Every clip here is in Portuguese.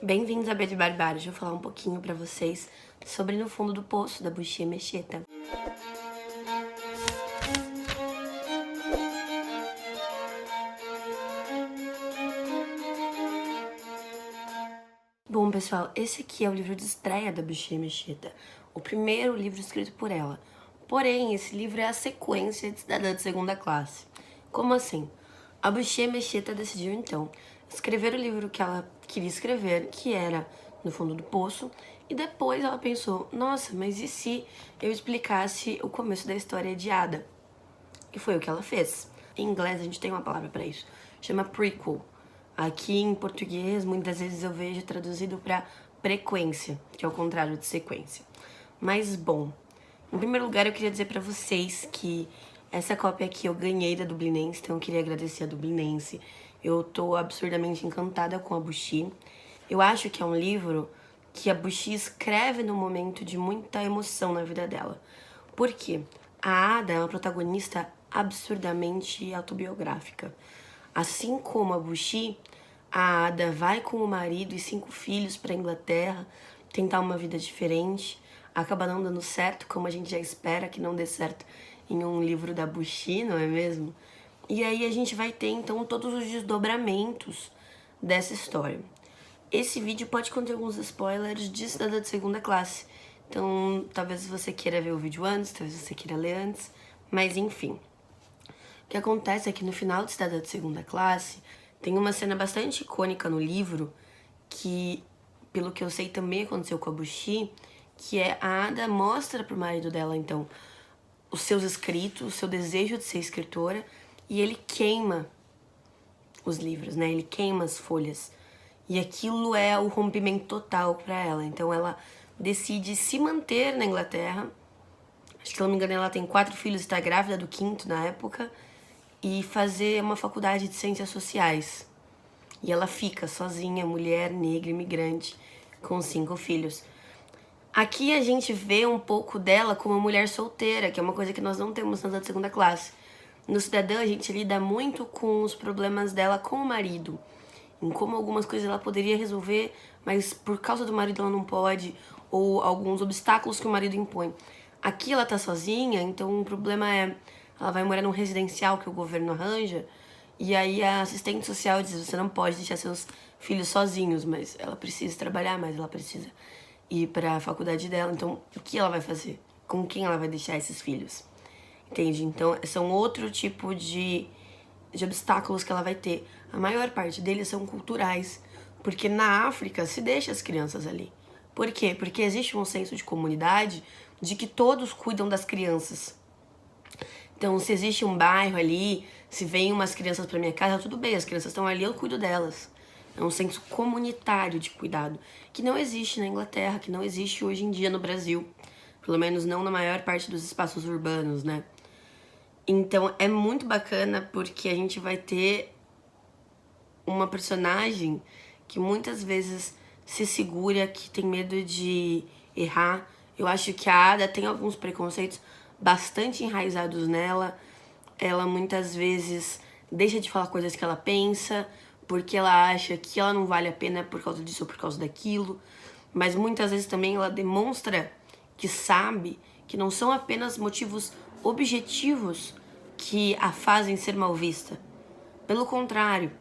Bem-vindos a Bia de Barbárie. Deixa eu falar um pouquinho pra vocês sobre No Fundo do Poço, da Buxia Mecheta. Bom, pessoal, esse aqui é o livro de estreia da Buxia Mecheta, o primeiro livro escrito por ela. Porém, esse livro é a sequência de Cidadã de Segunda Classe. Como assim? A Buxia Mecheta decidiu, então, escrever o livro que ela queria escrever, que era No Fundo do Poço, e depois ela pensou, nossa, mas e se eu explicasse o começo da história de Ada? E foi o que ela fez. Em inglês a gente tem uma palavra para isso, chama prequel. Aqui em português, muitas vezes eu vejo traduzido para frequência, que é o contrário de sequência. Mas, bom, em primeiro lugar eu queria dizer para vocês que essa cópia aqui eu ganhei da Dublinense, então eu queria agradecer a Dublinense. Eu tô absurdamente encantada com a Buxi. Eu acho que é um livro que a Buxi escreve num momento de muita emoção na vida dela. Por quê? A Ada é uma protagonista absurdamente autobiográfica. Assim como a Buxi, a Ada vai com o marido e 5 filhos para a Inglaterra tentar uma vida diferente, acaba não dando certo, como a gente já espera que não dê certo em um livro da Buxi, não é mesmo? E aí a gente vai ter então todos os desdobramentos dessa história. Esse vídeo pode conter alguns spoilers de Cidadã de Segunda Classe, então talvez você queira ver o vídeo antes, talvez você queira ler antes, mas enfim. O que acontece é que no final de Cidadã de Segunda Classe tem uma cena bastante icônica no livro que, pelo que eu sei, também aconteceu com a Buxi, que é a Ada mostra pro marido dela, então, os seus escritos, o seu desejo de ser escritora, e ele queima os livros, né? Ele queima as folhas. E aquilo é o rompimento total para ela. Então ela decide se manter na Inglaterra. Acho que, se não me engano, ela tem 4 filhos, está grávida do 5º na época, e fazer uma faculdade de ciências sociais. E ela fica sozinha, mulher, negra, imigrante, com 5 filhos. Aqui a gente vê um pouco dela como mulher solteira, que é uma coisa que nós não temos na segunda classe. No Cidadã, a gente lida muito com os problemas dela com o marido, em como algumas coisas ela poderia resolver, mas por causa do marido ela não pode, ou alguns obstáculos que o marido impõe. Aqui ela tá sozinha, então o problema é, ela vai morar num residencial que o governo arranja, e aí a assistente social diz, você não pode deixar seus filhos sozinhos, mas ela precisa trabalhar, mas ela precisa ir pra faculdade dela, então o que ela vai fazer? Com quem ela vai deixar esses filhos? Entende? Então são outro tipo de obstáculos que ela vai ter. A maior parte deles são culturais, porque na África se deixa as crianças ali. Por quê? Porque existe um senso de comunidade de que todos cuidam das crianças. Então, se existe um bairro ali, se vem umas crianças para minha casa, tudo bem, as crianças estão ali, eu cuido delas. É um senso comunitário de cuidado, que não existe na Inglaterra, que não existe hoje em dia no Brasil. Pelo menos não na maior parte dos espaços urbanos, né? Então, é muito bacana porque a gente vai ter uma personagem que muitas vezes se segura, que tem medo de errar. Eu acho que a Ada tem alguns preconceitos bastante enraizados nela. Ela muitas vezes deixa de falar coisas que ela pensa, porque ela acha que ela não vale a pena por causa disso ou por causa daquilo. Mas muitas vezes também ela demonstra que sabe que não são apenas motivos objetivos que a fazem ser mal vista. Pelo contrário,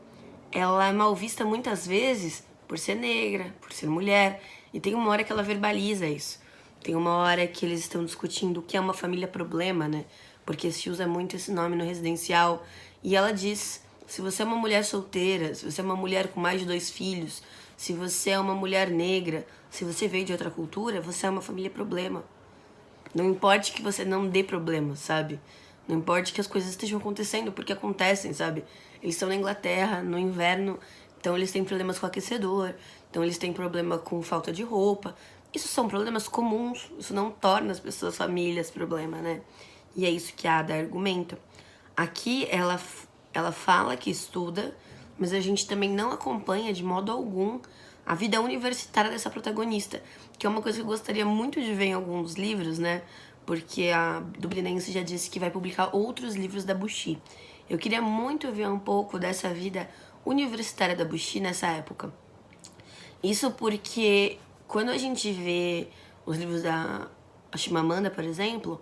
ela é mal vista muitas vezes por ser negra, por ser mulher, e tem uma hora que ela verbaliza isso. Tem uma hora que eles estão discutindo o que é uma família problema, né? Porque se usa muito esse nome no residencial. E ela diz, se você é uma mulher solteira, se você é uma mulher com mais de 2 filhos, se você é uma mulher negra, se você veio de outra cultura, você é uma família problema. Não importa que você não dê problema, sabe? Não importa que as coisas estejam acontecendo, porque acontecem, sabe? Eles estão na Inglaterra, no inverno, então eles têm problemas com aquecedor, então eles têm problema com falta de roupa. Isso são problemas comuns, isso não torna as pessoas famílias problema, né? E é isso que a Ada argumenta. Aqui ela fala que estuda, mas a gente também não acompanha de modo algum a vida universitária dessa protagonista, que é uma coisa que eu gostaria muito de ver em alguns livros, né? Porque a Dublinense já disse que vai publicar outros livros da Buxi. Eu queria muito ver um pouco dessa vida universitária da Buxi nessa época. Isso porque quando a gente vê os livros da Chimamanda, por exemplo,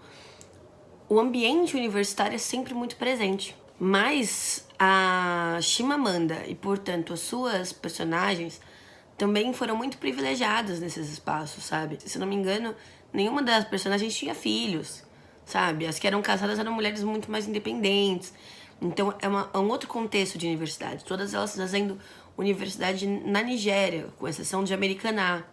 o ambiente universitário é sempre muito presente. Mas a Chimamanda e, portanto, as suas personagens também foram muito privilegiadas nesses espaços, sabe? Se não me engano, nenhuma das personagens tinha filhos, sabe? As que eram casadas eram mulheres muito mais independentes. Então é um outro contexto de universidade. Todas elas fazendo universidade na Nigéria, com exceção de Americaná,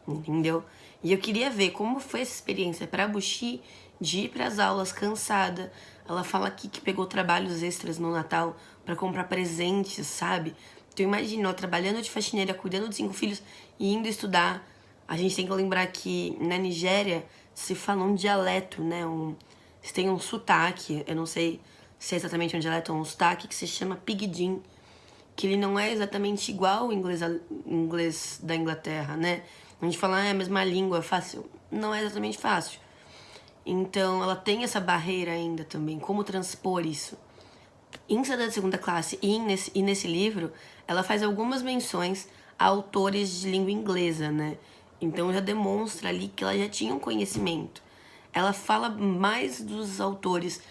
entendeu? E eu queria ver como foi essa experiência para a Bushi de ir para as aulas cansada. Ela fala aqui que pegou trabalhos extras no Natal para comprar presentes, sabe? Então imagina ela trabalhando de faxineira, cuidando de 5 filhos e indo estudar. A gente tem que lembrar que na Nigéria se fala um dialeto, né? Eles têm um sotaque, eu não sei se é exatamente um dialeto ou um sotaque, que se chama Pidgin, que ele não é exatamente igual ao inglês da Inglaterra, né? A gente fala, é a mesma língua, fácil. Não é exatamente fácil. Então, ela tem essa barreira ainda também. Como transpor isso? Em Cidadã de Segunda Classe e nesse livro, ela faz algumas menções a autores de língua inglesa, né? Então, já demonstra ali que ela já tinha um conhecimento. Ela fala mais dos autores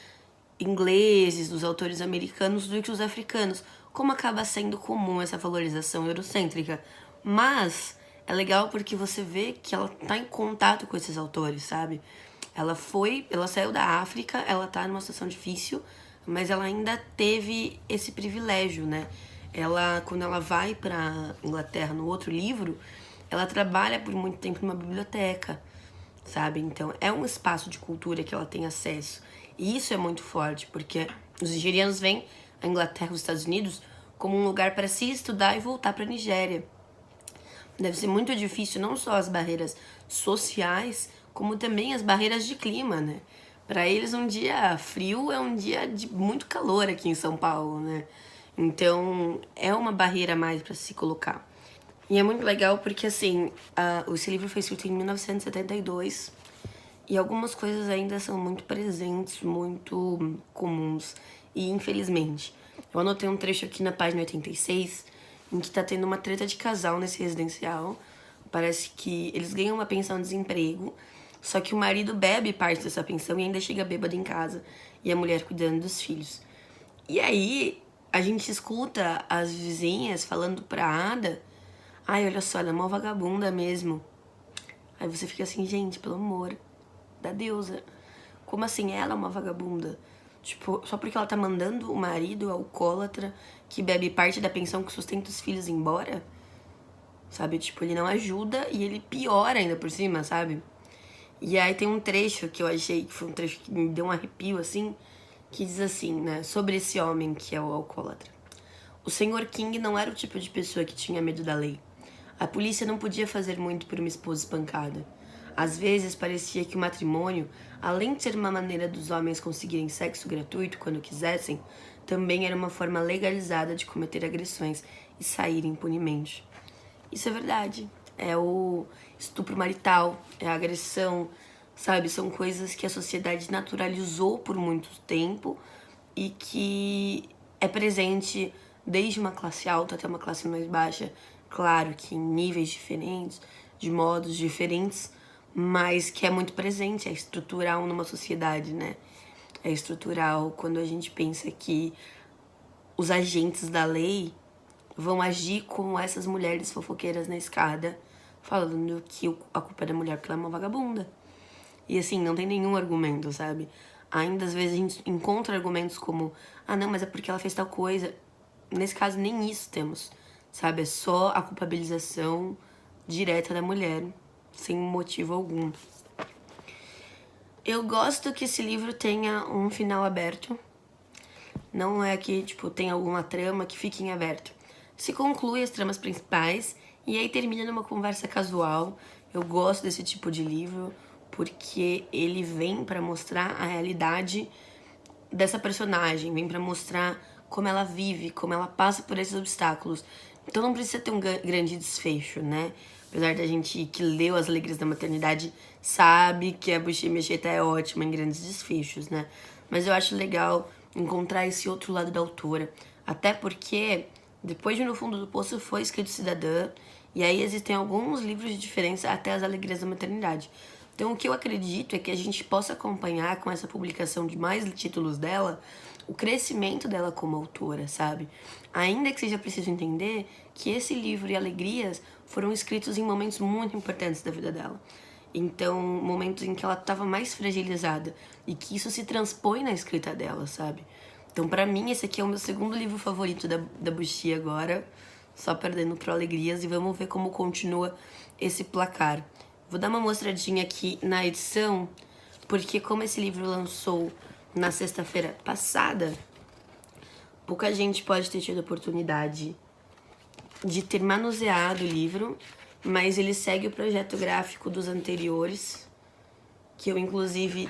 ingleses, dos autores americanos do que os africanos, como acaba sendo comum essa valorização eurocêntrica. Mas é legal porque você vê que ela tá em contato com esses autores, sabe? Ela saiu da África, ela tá numa situação difícil, mas ela ainda teve esse privilégio, né? Quando ela vai pra Inglaterra no outro livro, ela trabalha por muito tempo numa biblioteca, sabe? Então é um espaço de cultura que ela tem acesso. E isso é muito forte, porque os nigerianos veem a Inglaterra e os Estados Unidos como um lugar para se estudar e voltar para a Nigéria. Deve ser muito difícil não só as barreiras sociais, como também as barreiras de clima, né? Para eles um dia frio é um dia de muito calor aqui em São Paulo, né? Então é uma barreira a mais para se colocar. E é muito legal porque, assim, esse livro foi escrito em 1972 e algumas coisas ainda são muito presentes, muito comuns. E, infelizmente, eu anotei um trecho aqui na página 86 em que tá tendo uma treta de casal nesse residencial. Parece que eles ganham uma pensão de desemprego, só que o marido bebe parte dessa pensão e ainda chega bêbado em casa e a mulher cuidando dos filhos. E aí, a gente escuta as vizinhas falando pra Ada: ai, olha só, ela é uma vagabunda mesmo. Aí você fica assim, gente, pelo amor da deusa. Como assim ela é uma vagabunda? Tipo, só porque ela tá mandando o marido alcoólatra que bebe parte da pensão que sustenta os filhos embora? Sabe? Tipo, ele não ajuda e ele piora ainda por cima, sabe? E aí tem um trecho que eu achei que foi um trecho que me deu um arrepio, assim, que diz assim, né? Sobre esse homem que é o alcoólatra. O Sr. King não era o tipo de pessoa que tinha medo da lei. A polícia não podia fazer muito por uma esposa espancada. Às vezes parecia que o matrimônio, além de ser uma maneira dos homens conseguirem sexo gratuito quando quisessem, também era uma forma legalizada de cometer agressões e sair impunemente. Isso é verdade. É o estupro marital, é a agressão, sabe? São coisas que a sociedade naturalizou por muito tempo e que é presente desde uma classe alta até uma classe mais baixa. Claro que em níveis diferentes, de modos diferentes, mas que é muito presente, é estrutural numa sociedade, né? É estrutural quando a gente pensa que os agentes da lei vão agir como essas mulheres fofoqueiras na escada, falando que a culpa é da mulher porque ela é uma vagabunda. E assim, não tem nenhum argumento, sabe? Ainda às vezes a gente encontra argumentos como: ah, não, mas é porque ela fez tal coisa. Nesse caso, nem isso temos, sabe? É só a culpabilização direta da mulher, sem motivo algum. Eu gosto que esse livro tenha um final aberto. Não é que, tipo, tem alguma trama que fique em aberto. Se conclui as tramas principais e aí termina numa conversa casual. Eu gosto desse tipo de livro porque ele vem pra mostrar a realidade dessa personagem, vem pra mostrar como ela vive, como ela passa por esses obstáculos. Então não precisa ter um grande desfecho, né? Apesar da gente que leu As Alegrias da Maternidade sabe que a Bushi Mecheta é ótima em grandes desfechos, né? Mas eu acho legal encontrar esse outro lado da autora. Até porque, depois de No Fundo do Poço, foi escrito Cidadã, E aí existem alguns livros de diferença até as Alegrias da Maternidade. Então o que eu acredito é que a gente possa acompanhar com essa publicação de mais títulos dela, o crescimento dela como autora, sabe? Ainda que seja preciso entender que esse livro e Alegrias foram escritos em momentos muito importantes da vida dela. Então, momentos em que ela estava mais fragilizada e que isso se transpõe na escrita dela, sabe? Então, pra mim, esse aqui é o meu segundo livro favorito da Buxi agora, só perdendo pro Alegrias, e vamos ver como continua esse placar. Vou dar uma mostradinha aqui na edição, porque como esse livro lançou na sexta-feira passada, pouca gente pode ter tido a oportunidade de ter manuseado o livro, mas ele segue o projeto gráfico dos anteriores, que eu inclusive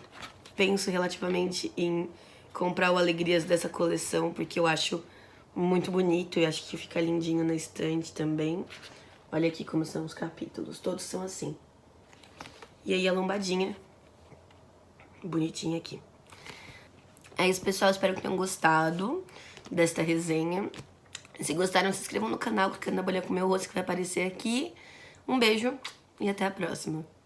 penso relativamente em comprar o Alegrias dessa coleção, porque eu acho muito bonito e acho que fica lindinho na estante também. Olha aqui como são os capítulos, todos são assim. E aí a lombadinha, bonitinha aqui. É isso, pessoal, espero que tenham gostado desta resenha. Se gostaram, se inscrevam no canal, clicando na bolinha com o meu rosto que vai aparecer aqui. Um beijo e até a próxima.